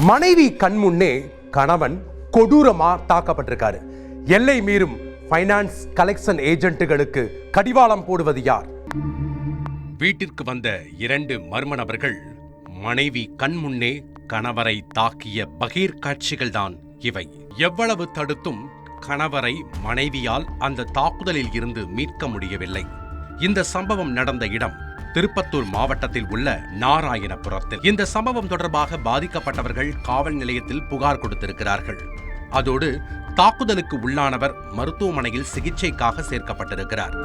மனைவி கண்முன்னே கணவன் கொடூரமா தாக்கப்பட்டிருக்காரு. எல்லை மீறும் ஃபைனான்ஸ் கலெக்ஷன் ஏஜென்ட்டுகளுக்கு கடிவாளம் போடுவது யார்? வீட்டிற்கு வந்த 2 மர்ம நபர்கள் மனைவி கண்முன்னே கணவரை தாக்கிய பகீர் காட்சிகள் தான் இவை. எவ்வளவு தடுத்தும் கணவரை மனைவியால் அந்த தாக்குதலில் இருந்து மீட்க முடியவில்லை. இந்த சம்பவம் நடந்த இடம் திருப்பத்தூர் மாவட்டத்தில் உள்ள நாராயணபுரத்தில். இந்த சம்பவம் தொடர்பாக பாதிக்கப்பட்டவர்கள் காவல் நிலையத்தில் புகார் கொடுத்திருக்கிறார்கள். அதோடு தாக்குதலுக்கு உள்ளானவர் மருத்துவமனையில் சிகிச்சைக்காக சேர்க்கப்பட்டிருக்கிறார்.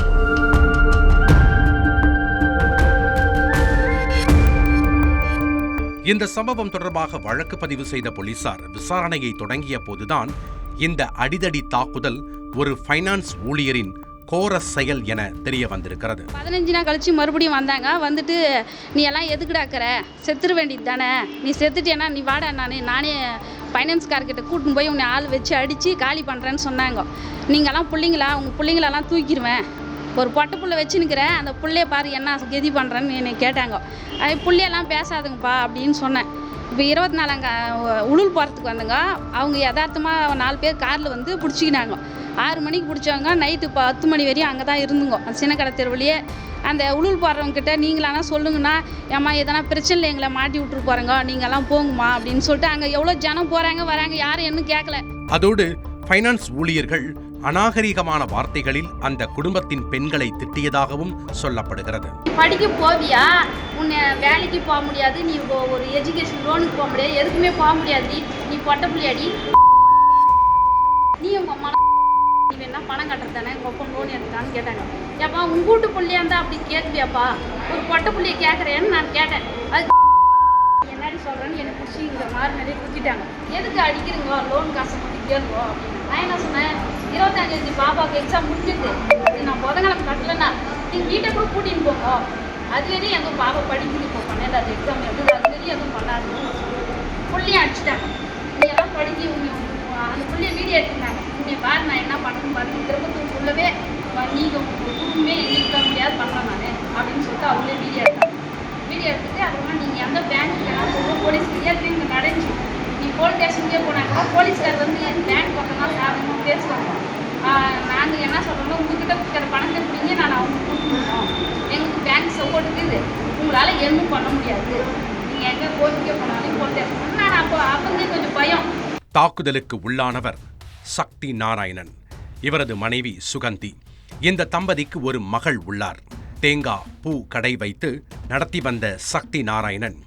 இந்த சம்பவம் தொடர்பாக வழக்கு பதிவு செய்த போலீசார் விசாரணையை தொடங்கிய போதுதான் இந்த அடிதடி தாக்குதல் ஒரு ஃபைனான்ஸ் ஊழியரின் கோர செயல் என தெரிய வந்திருக்கிறது. 15 நாள் கழிச்சு மறுபடியும் வந்தாங்க. வந்துட்டு நீ எல்லாம் எதுக்குடாக்கிற, செத்துற வேண்டியது தானே, நீ செத்துட்டேன்னா நீ வாடா, நானே ஃபைனான்ஸ்கார்கிட்ட கூட்டின்னு போய் உன்னை ஆள் வச்சு அடித்து காலி பண்ணுறேன்னு சொன்னாங்க. நீங்கள்லாம் பிள்ளைங்களா, உங்கள் பிள்ளைங்களெல்லாம் தூக்கிடுவேன், ஒரு பொட்டை புள்ள வச்சுன்னுக்கிறேன், அந்த பிள்ளைய பாரு என்ன கெதி பண்ணுறேன்னு என்னை கேட்டாங்க. அது பிள்ளையெல்லாம் பேசாதுங்கப்பா அப்படின்னு சொன்னேன். இப்போ 24 உளுல் போகிறதுக்கு வந்தங்க. அவங்க யதார்த்தமாக 4 பேர் காரில் வந்து பிடிச்சிக்கினாங்க. 6 மணிக்கு பிடிச்சவங்க நைட்டு 10 மணி வரையும் அங்கே தான் இருந்துங்க. அந்த சின்ன கடை தெருவிலேயே அந்த உளுல் போடுறவங்ககிட்ட நீங்களானா சொல்லுங்கண்ணா, ஏம்மா எதனா பிரச்சனையில் எங்களை மாட்டி விட்டுரு போகிறேங்க, நீங்கள்லாம் போங்கம்மா அப்படின்னு சொல்லிட்டு அங்கே எவ்வளோ ஜனம் போகிறாங்க வராங்க, யாரும் என்ன கேட்கல. அதோடு ஃபைனான்ஸ் ஊழியர்கள் அநாகரிகமான வார்த்தைகளில் அந்த குடும்பத்தின் பெண்களை திட்டியதாகவும் சொல்லப்படுகிறது. படிக்க போவியா, உன்னை வேலைக்கு போக முடியாது, நீ ஒரு எஜுகேஷன் லோனுக்கு போக முடியாது, எதுக்குமே போக முடியாது, நீ பொட்டை புள்ளியாடி, நீ உங்கள் அம்மா நீ வேணா பணம் கட்டுறதானே, உங்கள் ஒப்பம் லோன் எடுத்துட்டான்னு கேட்டாங்க. ஏப்பா உங்கள் வீட்டு புள்ளியா இருந்தால் அப்படி கேட்குவியாப்பா, ஒரு பொட்டை புள்ளியை கேட்குறேன்னு நான் கேட்டேன். அது என்னடி சொல்கிறேன்னு எனக்கு பிடிச்சி இந்த மாதிரி நிறைய குத்திட்டாங்க. எதுக்கு அடிக்கிறீங்க, லோன் காசை பற்றி கேளுங்க அப்படின்னு. நான் என்ன சொன்னேன், 25 பாப்பாவுக்கு எக்ஸாம் முடிஞ்சிட்டு நான் புதன்கிழமை கட்டலைன்னா நீங்கள் வீட்டை கூட கூட்டின்னு போங்க, அது வரையும் எதுவும் பாப்பா படிக்குது, இப்போ 12வது எக்ஸாம் எப்படி அது வரையும் எதுவும் பண்ணாதுன்னு புள்ளியை அடிச்சுட்டாங்க. நீ எல்லாம் படிக்க அந்த புள்ளியை வீடியோ எடுத்துட்டாங்க. உன்னை பாரு நான் என்ன பண்ணணும் பாருங்க, திருப்பத்தூருக்குள்ளவே நீங்கள் குடும்பமே இருக்க முடியாது பண்ணுறேன் நான் அப்படின்னு சொல்லிட்டு அவங்களே வீடியோ எடுத்தாங்க. வீடியோ எடுத்துட்டு அப்புறமா நீங்கள் எந்த பேங்க்கு சொல்லுவோம், போலீஸ் ஏற்கனவே இங்கே நடந்துச்சு, நீ போலீஸ் ஸ்டேஷனுக்கே போனாங்க. போலீஸ்கார் வந்து பேங்க் பக்கம்லாம் சாதகமாக பேசுவாங்க. நாங்கள் என்ன சொல்கிறோம்னா, உங்ககிட்ட இருக்கிற பணத்தை பிடிங்க, நான் அவங்க கொடுத்துருக்கோம், எங்களுக்கு பேங்க் சப்போர்ட் இருக்குது, உங்களால் எதுவும் பண்ண முடியாது, நீங்கள் எங்கே கோர்ட்டுக்கே போனாலும் போலீஸ் ஸ்டேஷன். நான் அப்போதே கொஞ்சம் பயம். தாக்குதலுக்கு உள்ளானவர் சக்தி நாராயணன், இவரது மனைவி சுகந்தி. இந்த தம்பதிக்கு ஒரு மகள் உள்ளார். தேங்காய் பூ கடை வைத்து நடத்தி வந்த சக்தி நாராயணன்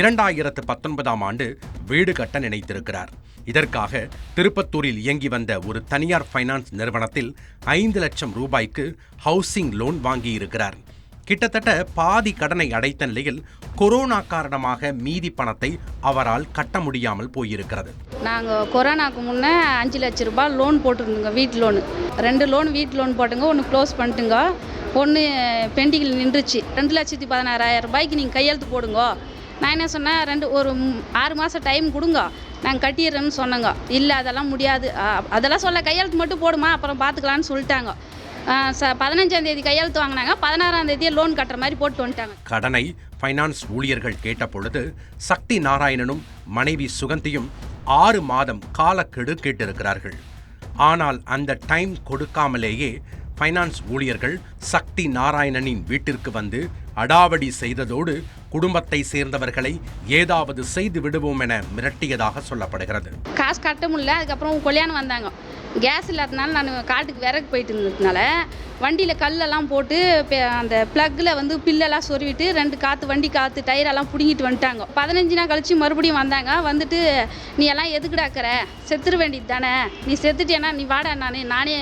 2019ஆம் ஆண்டு வீடு கட்ட நினைத்திருக்கிறார். இதற்காக திருப்பத்தூரில் இயங்கி வந்த ஒரு தனியார் ஃபைனான்ஸ் நிறுவனத்தில் 5 லட்சம் ரூபாய்க்கு ஹவுசிங் லோன் வாங்கியிருக்கிறார். கிட்டத்தட்ட பாதி கடனை அடைத்த நிலையில் கொரோனா காரணமாக மீதி பணத்தை அவரால் கட்ட முடியாமல் போயிருக்கிறது. நாங்கள் கொரோனாக்கு முன்னே 5 லட்ச ரூபாய் லோன் போட்டிருந்தோங்க, வீட்டு லோனு. 2 லோன் வீட்டு லோன் போட்டுங்க, ஒன்று க்ளோஸ் பண்ணிட்டுங்க, ஒன்று பெண்டிங்கில் நின்றுச்சு. 2,16,000 ரூபாய்க்கு நீங்கள் கையெழுத்து போடுங்க. நான் என்ன சொன்னேன், ஒரு 6 மாதம் டைம் கொடுங்க, நாங்கள் கட்டிடுறேன்னு சொன்னேங்க. இல்லை அதெல்லாம் முடியாது, அதெல்லாம் சொல்ல, கையெழுத்து மட்டும் போடுமா அப்புறம் பார்த்துக்கலான்னு சொல்லிட்டாங்க. 15ஆம் தேதி கையெழுத்து வாங்கினாங்க, 16ஆம் தேதியே லோன் கட்டுற மாதிரி போட்டு வந்துட்டாங்க. கடனை ஃபைனான்ஸ் ஊழியர்கள் கேட்ட பொழுது சக்தி நாராயணனும் மனைவி சுகந்தியும் 6 மாதம் காலக்கெடு கேட்டிருக்கிறார்கள். ஆனால் அந்த டைம் கொடுக்காமலேயே ஃபைனான்ஸ் ஊழியர்கள் சக்தி நாராயணனின் வீட்டிற்கு வந்து அடாவடி செய்ததோடு குடும்பத்தை சேர்ந்தவர்களை ஏதாவது செய்து விடுவோம் என மிரட்டியதாக சொல்லப்படுகிறது. காசு கட்ட முடியல. அதுக்கப்புறம் கல்யாணம் வந்தாங்க. கேஸ் இல்லாதனால நான் காட்டுக்கு விறகு போயிட்டு இருந்ததுனால வண்டியில் கல்லெல்லாம் போட்டு அந்த ப்ளக்கில் வந்து பில்லெல்லாம் சொருவிட்டு 2 காற்று வண்டி காற்று டயரெல்லாம் பிடுங்கிட்டு வந்துட்டாங்க. 15 நாள் கழிச்சு மறுபடியும் வந்தாங்க. வந்துட்டு நீ எல்லாம் எதுக்குடாக்கிற, செத்துற வேண்டியது தானே, நீ செத்துட்டேன்னா நீ வாடா, நானே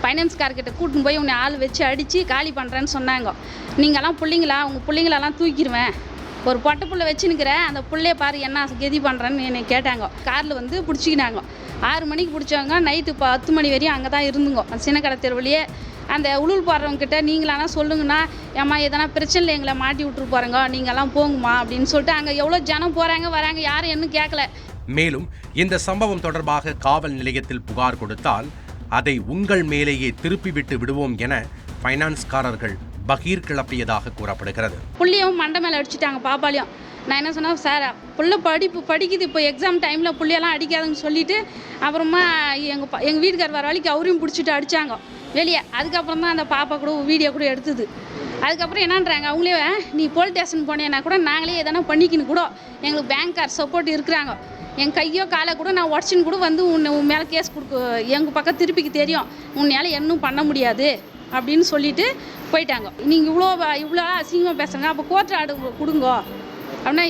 ஃபைனான்ஸ்கார்கிட்ட கூட்டின்னு போய் உன்னை ஆள் வச்சு அடித்து காலி பண்ணுறேன்னு சொன்னாங்க. நீங்கள்லாம் பிள்ளைங்களா, உங்கள் பிள்ளைங்களெல்லாம் தூக்கிடுவேன், ஒரு பொட்டை புள்ள வச்சுன்னுக்கிறேன், அந்த பிள்ளைய பாரு என்ன கெதி பண்ணுறேன்னு என்னை கேட்டாங்க. காரில் வந்து பிடிச்சிக்கினாங்க. 6 மணிக்கு பிடிச்சவங்க நைட்டு 10 மணி வரையும் அங்கே தான் இருந்துங்க. அந்த சின்ன கடை தெருவிலேயே அந்த உளுல் போடுறவங்ககிட்ட நீங்களானா சொல்லுங்கண்ணா, ஏம்மா எதனா பிரச்சனையில் எங்களை மாட்டி விட்டுரு போகிறேங்க, நீங்கள்லாம் போங்கம்மா அப்படின்னு சொல்லிட்டு அங்கே எவ்வளோ ஜனம் போகிறாங்க வராங்க, யாரும் என்ன கேட்கல. மேலும் இந்த சம்பவம் தொடர்பாக காவல் நிலையத்தில் புகார் கொடுத்தால் அதை உங்கள் மேலேயே திருப்பிவிட்டு விடுவோம் என ஃபைனான்ஸ்காரர்கள் பகீர் கிளப்பியதாக கூறப்படுகிறது. புள்ளியும் மண்டை மேலே அடிச்சுட்டாங்க, பாப்பாலையும். நான் என்ன சொன்னேன், சார் புள்ள படிக்குது, இப்போ எக்ஸாம் டைமில் புள்ளையெல்லாம் அடிக்காதுன்னு சொல்லிவிட்டு அப்புறமா எங்கள் வீட்டுக்கார் வர வரைக்கும் அவரையும் பிடிச்சிட்டு அடித்தாங்க வெளியே. அதுக்கப்புறம் தான் அந்த பாப்பா கூட வீடியோ கூட எடுத்தது. அதுக்கப்புறம் என்னன்றாங்க, அவங்களே நீ போலீஸ் ஸ்டேஷன் போனேன்னா கூட நாங்களே எதனா பண்ணிக்கின்னு கூட எங்களுக்கு பேங்க்கார் சப்போர்ட் இருக்கிறாங்க. என் கையோ காலை கூட நான் உடச்சின்னு கூட வந்து உன் மேலே கேஸ் எங்கள் பக்கம் திருப்பிக்கு தெரியும், உன்னால் இன்னும் பண்ண முடியாது அப்படின்னு சொல்லிட்டு போயிட்டாங்க. நீங்கள் இவ்வளோ அசிங்கமாக பேசுகிறாங்க, அப்போ கோர்ட் ஆர்டர் கொடுங்க அப்படின்னா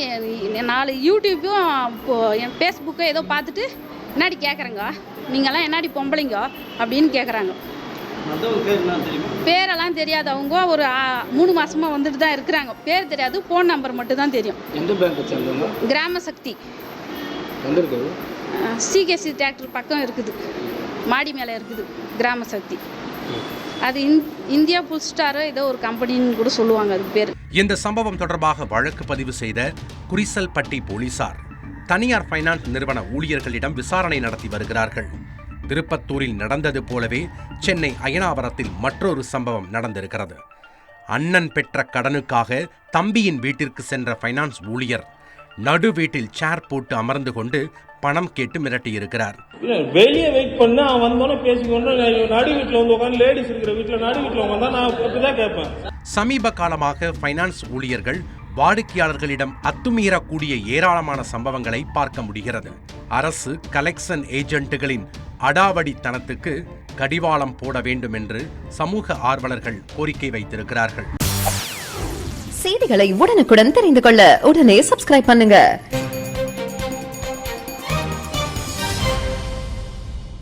4 யூடியூப்பும் இப்போது என் ஃபேஸ்புக்கை ஏதோ பார்த்துட்டு என்னாடி கேட்குறேங்க, நீங்கள்லாம் என்னாடி பொம்பளைங்க அப்படின்னு கேட்குறாங்க. பேரெல்லாம் தெரியாது, அவங்க ஒரு 3 மாதமாக வந்துட்டு தான் இருக்கிறாங்க. பேர் தெரியாது, ஃபோன் நம்பர் மட்டும் தான் தெரியும். கிராம சக்தி சிகேசி தியேட்டர் பக்கம் இருக்குது, மாடி மேலே இருக்குது கிராம சக்தி. அது இந்தியா புல் ஸ்டாரோ ஏதோ ஒரு கம்பெனின்னு கூட சொல்லுவாங்க அதுக்கு பேர். இந்த சம்பவம் தொடர்பாக வழக்கு பதிவு செய்த குறிசல்பட்டி போலீசார் தனியார் ஃபைனான்ஸ் நிறுவன ஊழியர்களிடம் விசாரணை நடத்தி வருகிறார்கள். திருப்பத்தூரில் நடந்தது போலவே சென்னை அயனாவரத்தில் மற்றொரு சம்பவம் நடந்திருக்கிறது. அண்ணன் பெற்ற கடனுக்காக தம்பியின் வீட்டிற்கு சென்ற ஃபைனான்ஸ் ஊழியர் நடு வீட்டில் சேர் போட்டு அமர்ந்து கொண்டு பணம் கேட்டு மிரட்டியிருக்கிறார். வெளியே வெயிட் பண்ண அவன் வந்தோன்னே பேசிக்கொண்டு நடு வீட்டில் வந்து உட்காந்து லேடிஸ் இருக்கிற வீட்டில் நடு வீட்டில் உட்காந்தா நான் அப்படிதான் கேட்பேன். சமீப காலமாக ஃபைனான்ஸ் ஊழியர்கள் வாடிக்கையாளர்களிடம் அத்துமீறக்கூடிய ஏராளமான சம்பவங்களை பார்க்க முடிகிறது. அரசு கலெக்ஷன் ஏஜென்ட்டுகளின் அடாவடித்தனத்துக்கு கடிவாளம் போட வேண்டும் என்று சமூக ஆர்வலர்கள் கோரிக்கை வைத்திருக்கிறார்கள். செய்திகளை உடனுக்குடன் தெரிந்து கொள்ள உடனே சப்ஸ்கிரைப் பண்ணுங்க.